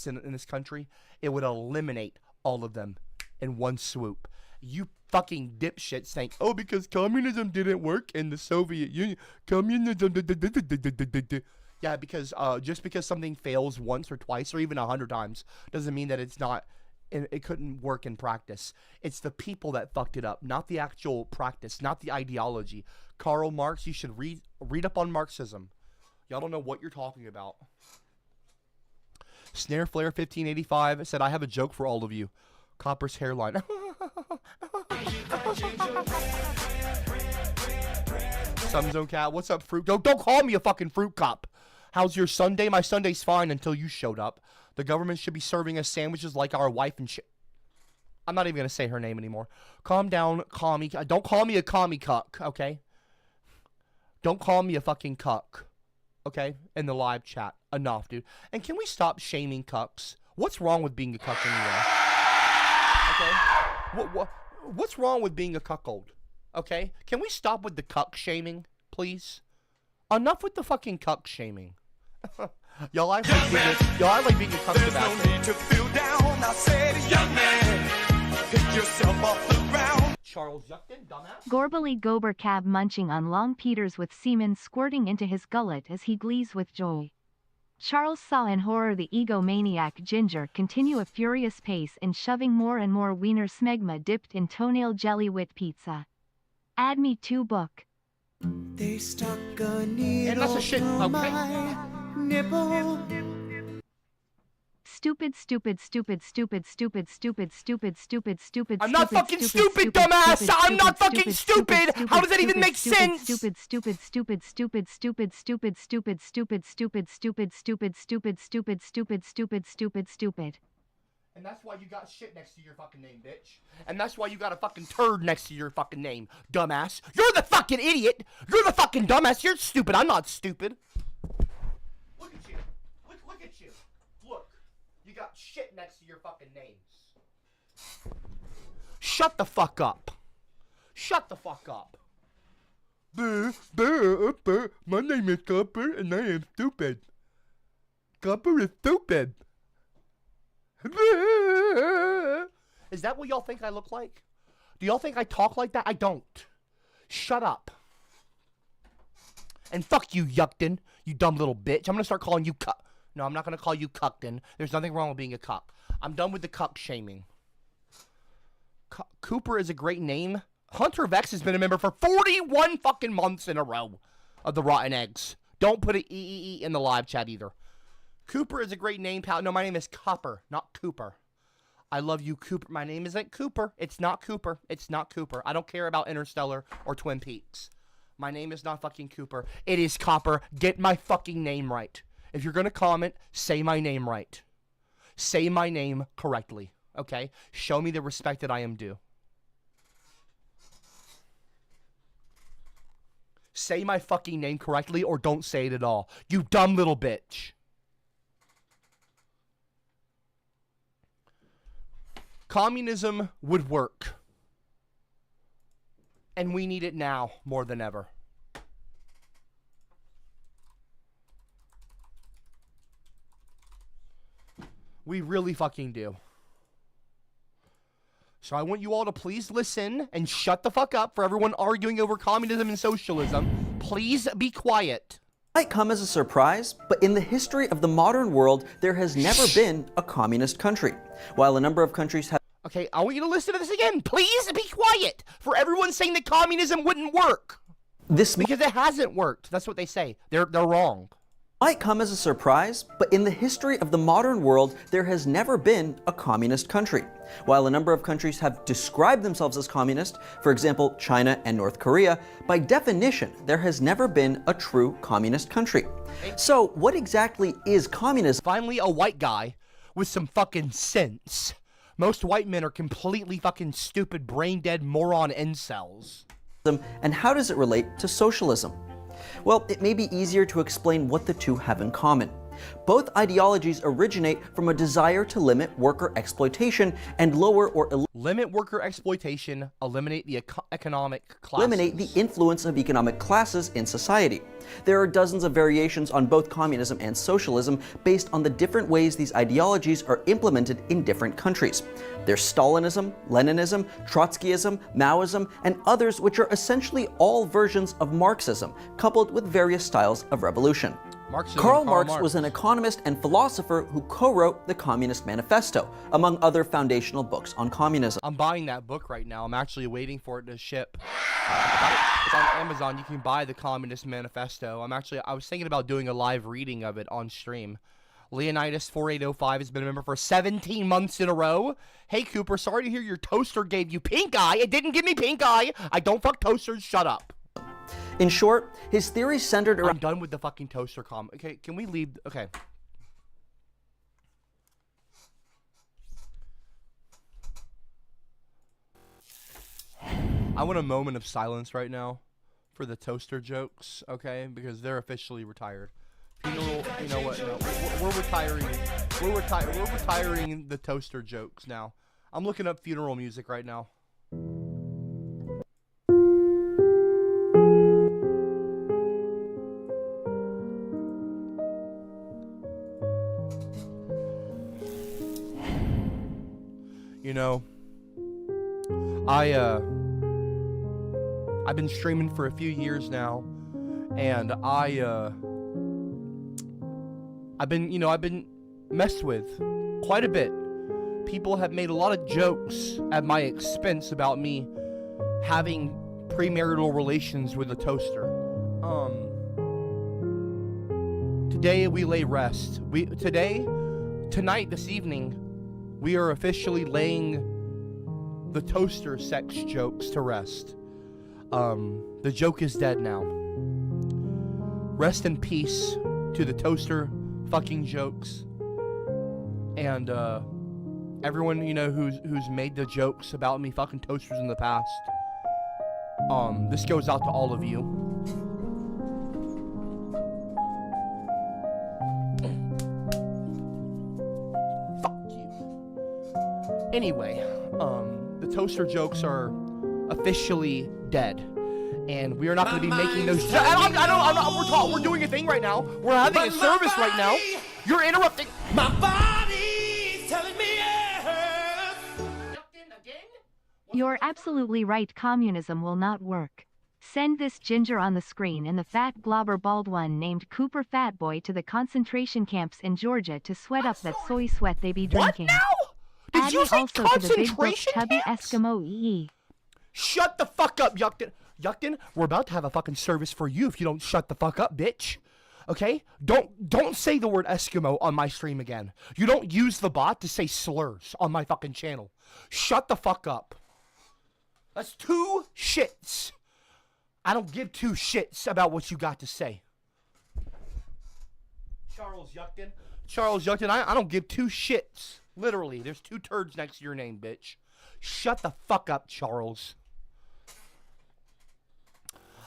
communists in this country, it would eliminate all of them in one swoop. You fucking dipshits think, oh, because communism didn't work in the Soviet Union, communism. Yeah, because just because something fails once or twice or even 100 times doesn't mean that it couldn't work in practice. It's the people that fucked it up, not the actual practice, not the ideology. Karl Marx, you should read up on Marxism. Y'all don't know what you're talking about. Snare Flare 1585 said, I have a joke for all of you. Copper's hairline. Sunzone Cat, what's up, fruit? Don't call me a fucking fruit cop. How's your Sunday? My Sunday's fine until you showed up. The government should be serving us sandwiches like our wife and shit. I'm not even gonna say her name anymore. Calm down, commie. Don't call me a commie cuck, okay? Don't call me a fucking cuck, okay? In the live chat. Enough, dude. And can we stop shaming cucks? What's wrong with being a cuck anyway? Okay? What's wrong with being a cuckold? Okay? Can we stop with the cuck shaming, please? Enough with the fucking cuck shaming. Y'all like being a cuck about it. No need to feel down. I said, young man, pick yourself off the ground. Charles Yuckton, dumbass. Gorbally Gober Cab munching on long peters with semen squirting into his gullet as he glees with joy. Charles saw in horror the egomaniac Ginger continue a furious pace in shoving more and more wiener smegma dipped in toenail jelly wit pizza. Add me to book. They stuck a needle that's a shit, through okay? my nipple. Stupid. I'm not fucking stupid, dumbass! I'm not fucking stupid! How does that even make sense? Stupid. And that's why you got shit next to your fucking name, bitch. And that's why you got a fucking turd next to your fucking name, dumbass. You're the fucking idiot! You're the fucking dumbass! You're stupid! I'm not stupid! Look at you. Look at you. Look. You got shit next to your fucking names. Shut the fuck up. Shut the fuck up. My name is Copper and I am stupid. Copper is stupid. Is that what y'all think I look like? Do y'all think I talk like that? I don't. Shut up. And fuck you, Yuckton. You dumb little bitch. I'm gonna start calling you cuck. No, I'm not gonna call you Cuckton. There's nothing wrong with being a cuck. I'm done with the cuck shaming. Cooper is a great name. Hunter Vex has been a member for 41 fucking months in a row of the Rotten Eggs. Don't put an E in the live chat either. Cooper is a great name, pal. No, my name is Copper, not Cooper. I love you, Cooper. My name isn't Cooper. It's not Cooper. It's not Cooper. I don't care about Interstellar or Twin Peaks. My name is not fucking Cooper. It is Copper. Get my fucking name right. If you're going to comment, say my name right. Say my name correctly, okay? Show me the respect that I am due. Say my fucking name correctly or don't say it at all. You dumb little bitch. Communism would work. And we need it now more than ever. We really fucking do. So I want you all to please listen and shut the fuck up for everyone arguing over communism and socialism. Please be quiet. Might come as a surprise, but in the history of the modern world, there has never been a communist country. While a number of countries have... Okay, I want you to listen to this again. Please be quiet for everyone saying that communism wouldn't work. Because it hasn't worked. That's what they say. They're wrong. Might come as a surprise, but in the history of the modern world, there has never been a communist country. While a number of countries have described themselves as communist, for example, China and North Korea, by definition, there has never been a true communist country. So what exactly is communism? Finally, a white guy with some fucking sense. Most white men are completely fucking stupid, brain-dead moron incels. And how does it relate to socialism? Well, it may be easier to explain what the two have in common. Both ideologies originate from a desire to limit worker exploitation and lower or limit worker exploitation, eliminate the economic classes. eliminate the influence of economic classes in society. There are dozens of variations on both communism and socialism based on the different ways these ideologies are implemented in different countries. There's Stalinism, Leninism, Trotskyism, Maoism, and others which are essentially all versions of Marxism, coupled with various styles of revolution. Karl Marx was an economist and philosopher who co-wrote the Communist Manifesto, among other foundational books on communism. I'm buying that book right now. I'm actually waiting for it to ship. It's on Amazon. You can buy the Communist Manifesto. I was thinking about doing a live reading of it on stream. Leonidas4805 has been a member for 17 months in a row. Hey, Cooper, sorry to hear your toaster gave you pink eye. It didn't give me pink eye. I don't fuck toasters. Shut up. In short, his theories centered around... I'm done with the fucking toaster comment. Okay, can we leave? Okay. I want a moment of silence right now for the toaster jokes, okay? Because they're officially retired. Funeral, you know what? No, we're retiring. We're retiring the toaster jokes now. I'm looking up funeral music right now. You know, I've been streaming for a few years now, and I've been messed with quite a bit. People have made a lot of jokes at my expense about me having premarital relations with a toaster. Today we lay rest. Tonight, this evening, we are officially laying the toaster sex jokes to rest. The joke is dead now. Rest in peace to the toaster fucking jokes. And everyone, you know, who's made the jokes about me fucking toasters in the past. This goes out to all of you. Anyway, the toaster jokes are officially dead, and we are not going to be making those. We're doing a thing right now. We're having a service right now. You're interrupting. My body's telling me yes. You're absolutely right. Communism will not work. Send this ginger on the screen and the fat globber bald one named Cooper Fatboy to the concentration camps in Georgia to sweat up that soy sweat they be drinking. What now? Did Add you it say also to the big book concentration Tubby camps? Eskimo EE. Shut the fuck up, Yuckton. Yuckton, we're about to have a fucking service for you if you don't shut the fuck up, bitch. Okay? Don't say the word Eskimo on my stream again. You don't use the bot to say slurs on my fucking channel. Shut the fuck up. That's 2 shits. I don't give 2 shits about what you got to say. Charles Yuckton, I don't give 2 shits. Literally, there's 2 turds next to your name, bitch. Shut the fuck up, Charles.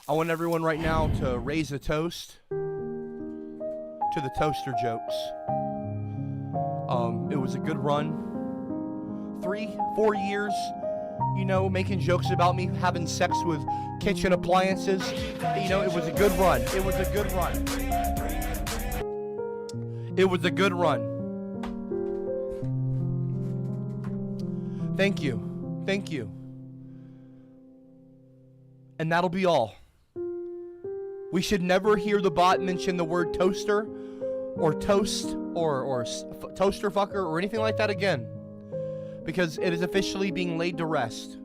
I want everyone right now to raise a toast to the toaster jokes. It was a good run. 3-4 years, you know, making jokes about me having sex with kitchen appliances. You know, it was a good run. It was a good run. It was a good run. Thank you. Thank you. And that'll be all. We should never hear the bot mention the word toaster or toast or toaster fucker or anything like that again. Because it is officially being laid to rest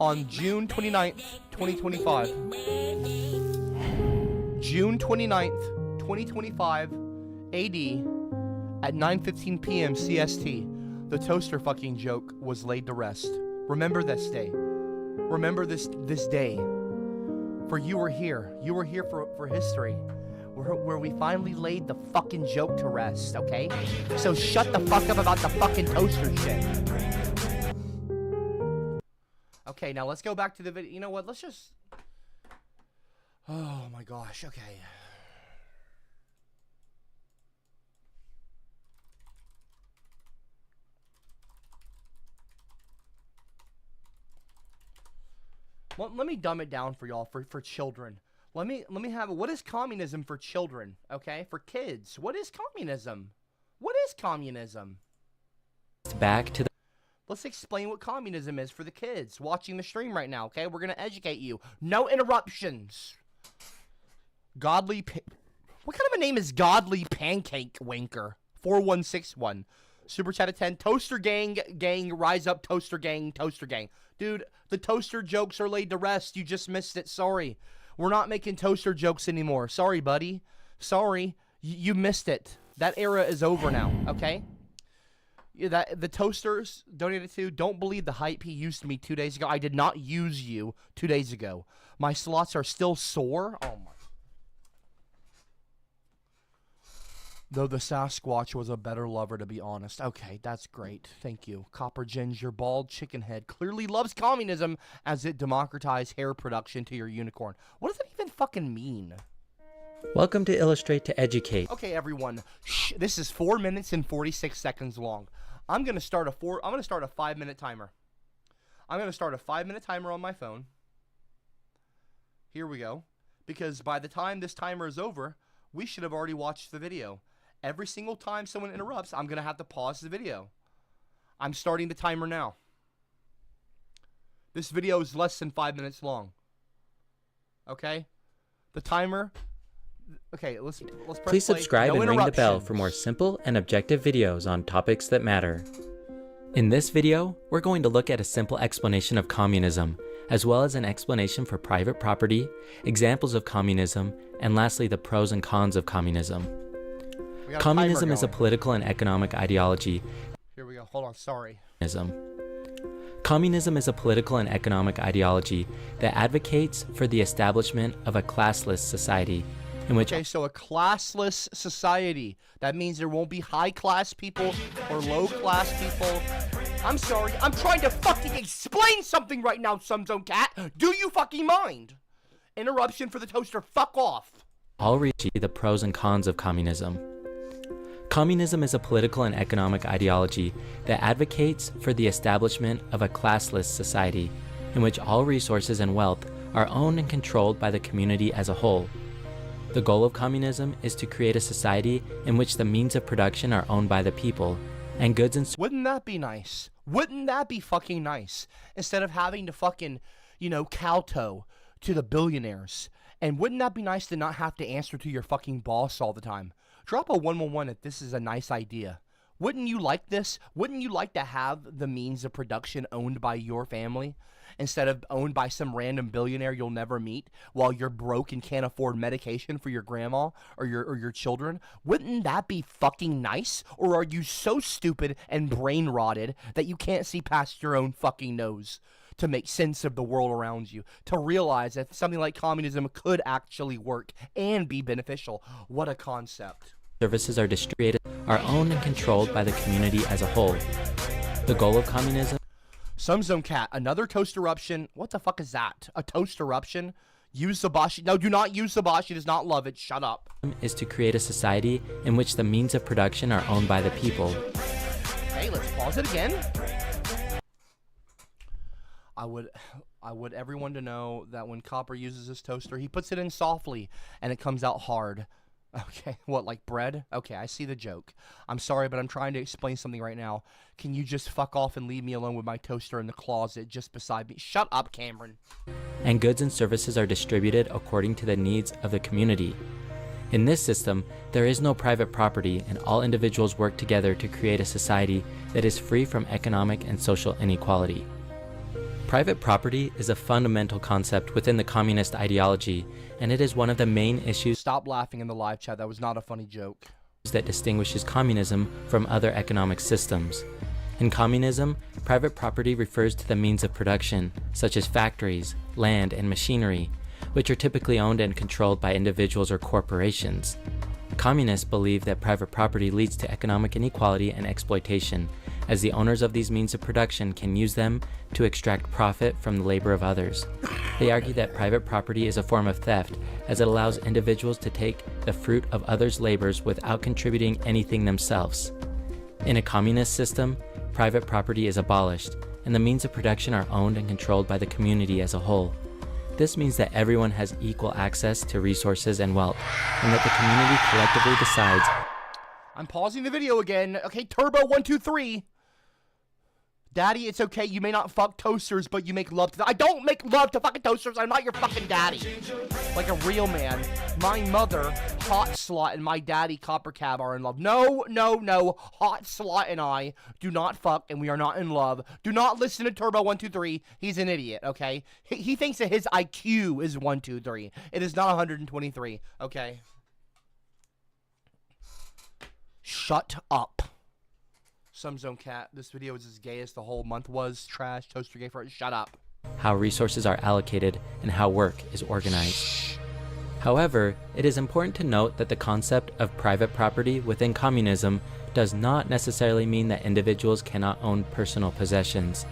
on June 29th, 2025. June 29th, 2025 AD at 9:15 p.m. CST. The toaster fucking joke was laid to rest. Remember this day. Remember this day. For you were here. You were here for history. Where we finally laid the fucking joke to rest, okay? So shut the fuck up about the fucking toaster shit. Okay, now let's go back to the video. You know what? Let's just... Oh my gosh, okay. Let me dumb it down for y'all, for children. Let me have what is communism for children, okay? For kids. What is communism? What is communism? Back to the Let's explain what communism is for the kids watching the stream right now, okay? We're going to educate you. No interruptions. Godly what kind of a name is Godly Pancake Wanker? 4161. Super chat at 10. Toaster gang, rise up, toaster gang, toaster gang. Dude, the toaster jokes are laid to rest. You just missed it. Sorry. We're not making toaster jokes anymore. Sorry, buddy. Sorry. You missed it. That era is over now, okay? Yeah, the toasters donated to, don't believe the hype he used me 2 days ago. I did not use you 2 days ago. My slots are still sore. Oh my. Though the Sasquatch was a better lover, to be honest. Okay, that's great. Thank you. Copper Ginger, bald chicken head, clearly loves communism as it democratized hair production to your unicorn. What does that even fucking mean? Welcome to Illustrate to Educate. Okay, everyone. Shh, this is 4 minutes and 46 seconds long. I'm gonna start a 5-minute timer. I'm gonna start a 5-minute timer on my phone. Here we go. Because by the time this timer is over, we should have already watched the video. Every single time someone interrupts, I'm gonna have to pause the video. I'm starting the timer now. This video is less than 5 minutes long. Okay? The timer. Okay, let's press Please play. subscribe No and ring the bell interruptions. for more simple and objective videos on topics that matter. In this video, we're going to look at a simple explanation of communism, as well as an explanation for private property, examples of communism, and lastly the pros and cons of communism. We got a Communism timer is a going. political and economic ideology. Here we go. Hold on. Sorry. Communism is a political and economic ideology that advocates for the establishment of a classless society in which Okay, so a classless society. That means there won't be high-class people or low-class people. I'm sorry. I'm trying to fucking explain something right now, Sumzone Cat. Do you fucking mind? Interruption for the toaster. Fuck off. all reach the pros and cons of communism. Communism is a political and economic ideology that advocates for the establishment of a classless society in which all resources and wealth are owned and controlled by the community as a whole. The goal of communism is to create a society in which the means of production are owned by the people, and goods and Wouldn't that be nice? Wouldn't that be fucking nice? Instead of having to fucking, kowtow to the billionaires. And wouldn't that be nice to not have to answer to your fucking boss all the time? Drop a 111 if this is a nice idea. Wouldn't you like this? Wouldn't you like to have the means of production owned by your family instead of owned by some random billionaire you'll never meet while you're broke and can't afford medication for your grandma or your children? Wouldn't that be fucking nice? Or are you so stupid and brain rotted that you can't see past your own fucking nose to make sense of the world around you, to realize that something like communism could actually work and be beneficial? What a concept. services are distributed, are owned and controlled by the community as a whole. The goal of communism Sumzone Cat, another toast eruption. What the fuck is that? A toast eruption? Use Sabashi. No, do not use Sabashi. Does not love it. Shut up. is to create a society in which the means of production are owned by the people. Okay, let's pause it again. I would everyone to know that when Copper uses his toaster, he puts it in softly and it comes out hard. Okay, what, like bread? Okay, I see the joke. I'm sorry, but I'm trying to explain something right now. Can you just fuck off and leave me alone with my toaster in the closet just beside me? Shut up, Cameron. And goods and services are distributed according to the needs of the community. In this system, there is no private property, and all individuals work together to create a society that is free from economic and social inequality. Private property is a fundamental concept within the communist ideology, and it is one of the main issues Stop laughing in the live chat. That was not a funny joke. that distinguishes communism from other economic systems. In communism, private property refers to the means of production, such as factories, land, and machinery, which are typically owned and controlled by individuals or corporations. Communists believe that private property leads to economic inequality and exploitation, as the owners of these means of production can use them to extract profit from the labor of others. They argue that private property is a form of theft, as it allows individuals to take the fruit of others' labors without contributing anything themselves. In a communist system, private property is abolished, and the means of production are owned and controlled by the community as a whole. This means that everyone has equal access to resources and wealth, and that the community collectively decides. I'm pausing the video again. Okay, Turbo 123. Daddy, it's okay. You may not fuck toasters, but you make love to them. I don't make love to fucking toasters. I'm not your fucking daddy. Like a real man. My mother, Hot Slut, and my daddy, CopperCab, are in love. No, no, no. Hot Slut and I do not fuck, and we are not in love. Do not listen to Turbo 123. He's an idiot, okay? He thinks that his IQ is 123. It is not 123, okay? Shut up. Some Zone Cat, this video is as gay as the whole month was. Trash, toaster gay for it. Shut up. How resources are allocated and how work is organized. However, it is important to note that the concept of private property within communism does not necessarily mean that individuals cannot own personal possessions.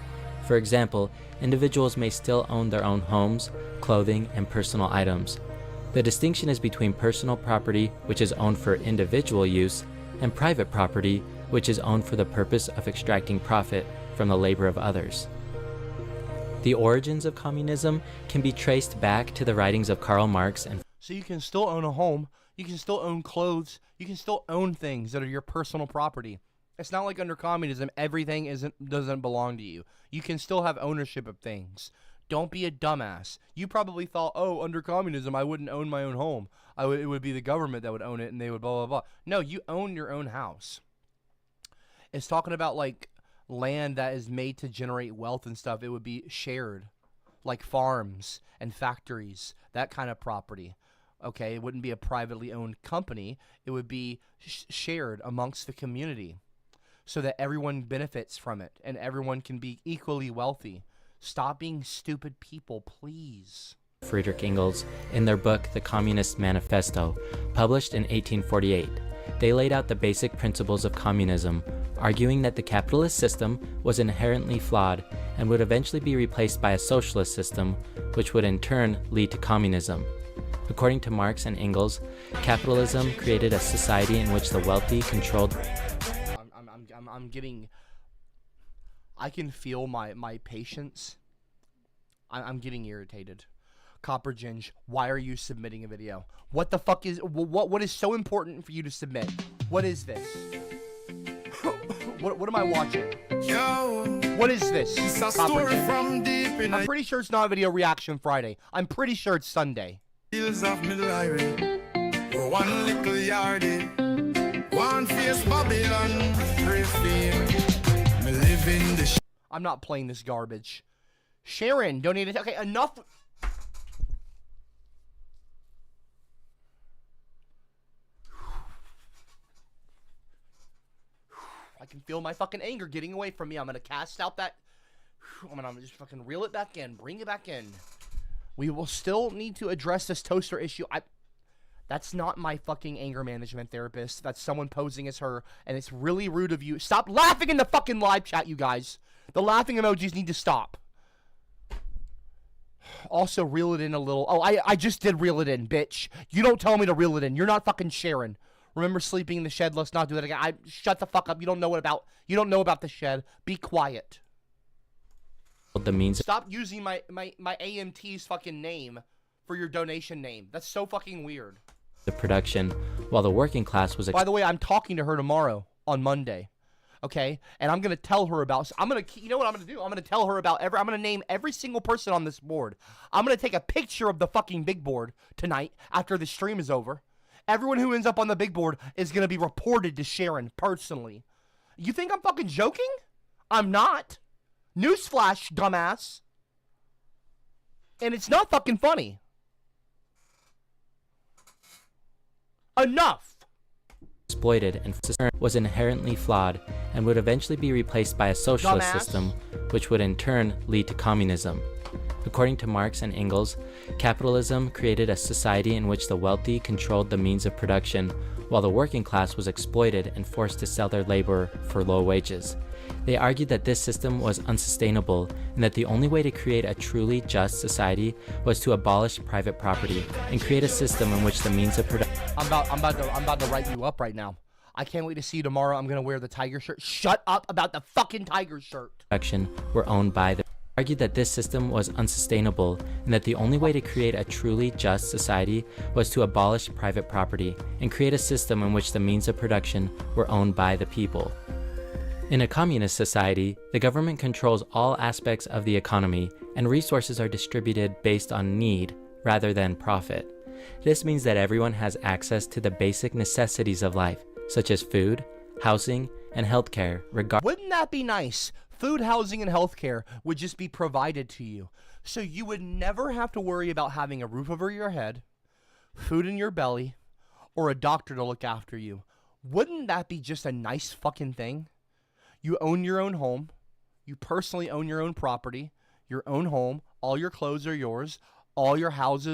For example, individuals may still own their own homes, clothing, and personal items. The distinction is between personal property, which is owned for individual use, and private property, which is owned for the purpose of extracting profit from the labor of others. The origins of communism can be traced back to the writings of Karl Marx and. So you can still own a home, you can still own clothes, you can still own things that are your personal property. It's not like under communism, everything doesn't belong to you. You can still have ownership of things. Don't be a dumbass. You probably thought, oh, under communism, I wouldn't own my own home. It would be the government that would own it, and they would blah, blah, blah. No, you own your own house. It's talking about, like, land that is made to generate wealth and stuff. It would be shared, like farms and factories, that kind of property. Okay, it wouldn't be a privately owned company. It would be shared amongst the community so that everyone benefits from it and everyone can be equally wealthy. Stop being stupid people, please. Friedrich Engels in their book The Communist Manifesto, published in 1848. They laid out the basic principles of communism, arguing that the capitalist system was inherently flawed and would eventually be replaced by a socialist system, which would in turn lead to communism. According to Marx and Engels, capitalism created a society in which the wealthy controlled. I can feel my patience. I'm getting irritated. Copper Ginge, why are you submitting a video? What the fuck is what is so important for you to submit? What is this? what am I watching? What is this? Copper Ginge? I'm pretty sure it's not a video reaction Friday. I'm pretty sure it's Sunday. Of middle highway, one little yardie, one fierce Babylon, me live in the. I'm not playing this garbage. Sharon donated. Okay, enough. I can feel my fucking anger getting away from me. I'm gonna cast out that. I'm gonna just fucking reel it back in, bring it back in. We will still need to address this toaster issue. That's not my fucking anger management therapist. That's someone posing as her, and it's really rude of you. Stop laughing in the fucking live chat, you guys. The laughing emojis need to stop. Also, reel it in a little. Oh, I just did reel it in, bitch. You don't tell me to reel it in. You're not fucking Sharon. Remember sleeping in the shed? Let's not do that again. Shut the fuck up. You don't know about the shed. Be quiet. The means. Stop using my AMT's fucking name for your donation name. That's so fucking weird. The production, while the working class was. By the way, I'm talking to her tomorrow on Monday, okay? And I'm gonna tell her about. You know what I'm gonna do? I'm gonna tell her about I'm gonna name every single person on this board. I'm gonna take a picture of the fucking big board tonight after the stream is over. Everyone who ends up on the big board is gonna be reported to Sharon personally. You think I'm fucking joking? I'm not. Newsflash, dumbass. And it's not fucking funny. Enough. Exploited and was inherently flawed and would eventually be replaced by a socialist system, which would in turn lead to communism. According to Marx and Engels, capitalism created a society in which the wealthy controlled the means of production, while the working class was exploited and forced to sell their labor for low wages. They argued that this system was unsustainable and that the only way to create a truly just society was to abolish private property and create a system in which the means of production. I'm about to write you up right now. I can't wait to see you tomorrow. I'm gonna wear the tiger shirt. Shut up about the fucking tiger shirt. Were owned by the. argued that this system was unsustainable and that the only way to create a truly just society was to abolish private property and create a system in which the means of production were owned by the people. In a communist society, the government controls all aspects of the economy and resources are distributed based on need rather than profit. This means that everyone has access to the basic necessities of life, such as food, housing, and healthcare, Wouldn't that be nice? Food, housing, and healthcare would just be provided to you. So you would never have to worry about having a roof over your head, food in your belly, or a doctor to look after you. Wouldn't that be just a nice fucking thing? You own your own home. You personally own your own property, your own home. All your clothes are yours. All your houses